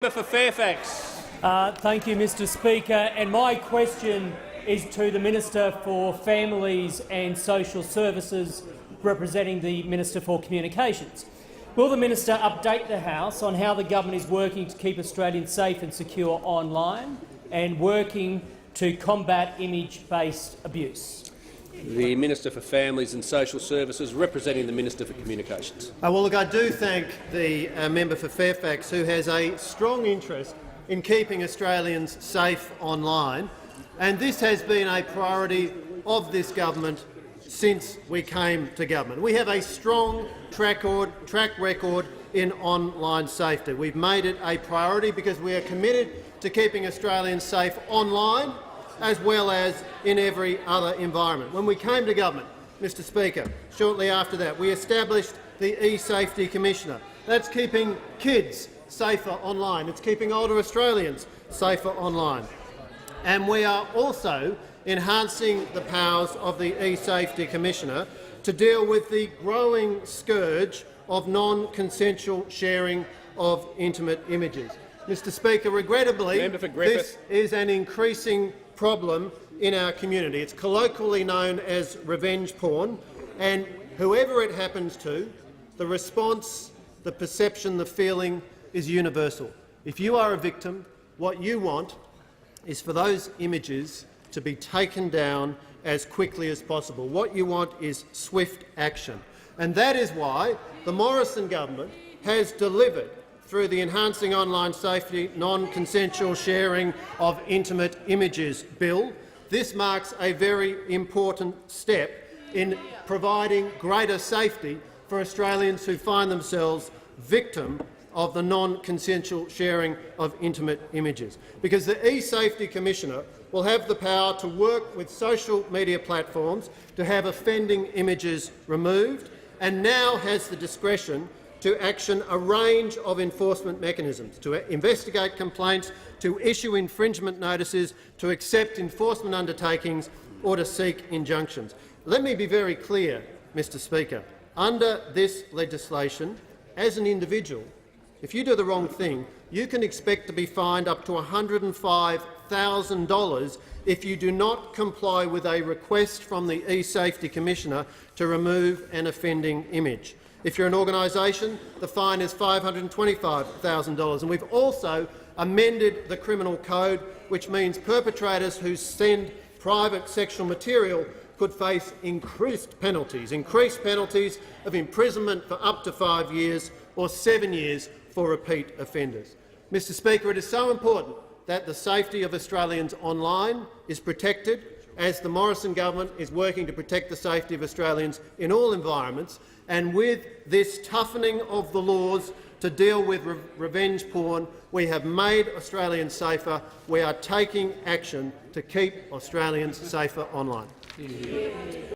For Fairfax. Thank you, Mr Speaker. And my question is to the Minister for Families and Social Services, representing the Minister for Communications. Will the Minister update the House on how the government is working to keep Australians safe and secure online and working to combat image-based abuse? The Minister for Families and Social Services, representing the Minister for Communications. Well, look, I do thank the member for Fairfax, who has a strong interest in keeping Australians safe online, and this has been a priority of this government since we came to government. We have a strong track record in online safety. We've made it a priority because we are committed to keeping Australians safe online as well as in every other environment. When we came to government, Mr Speaker, shortly after that, we established the E-Safety Commissioner. That's keeping kids safer online. It's keeping older Australians safer online. And we are also enhancing the powers of the E-Safety Commissioner to deal with the growing scourge of non-consensual sharing of intimate images. Mr Speaker, regrettably, this is an increasing problem in our community. It's colloquially known as revenge porn, and whoever it happens to, the response, the perception, the feeling is universal. If you are a victim, what you want is for those images to be taken down as quickly as possible. What you want is swift action. And that is why the Morrison government has delivered through the Enhancing Online Safety Non-Consensual Sharing of Intimate Images Bill. This marks a very important step in providing greater safety for Australians who find themselves victim of the non-consensual sharing of intimate images, because the E-Safety Commissioner will have the power to work with social media platforms to have offending images removed, and now has the discretion to action a range of enforcement mechanisms, to investigate complaints, to issue infringement notices, to accept enforcement undertakings or to seek injunctions. Let me be very clear, Mr Speaker. Under this legislation, as an individual, if you do the wrong thing, you can expect to be fined up to $105,000 if you do not comply with a request from the E-Safety Commissioner to remove an offending image. If you're an organisation, the fine is $525,000. And we've also amended the criminal code, which means perpetrators who send private sexual material could face increased penalties of imprisonment for up to 5 years or 7 years for repeat offenders. Mr Speaker, it is so important that the safety of Australians online is protected, as the Morrison government is working to protect the safety of Australians in all environments. And with this toughening of the laws to deal with revenge porn, we have made Australians safer. We are taking action to keep Australians safer online.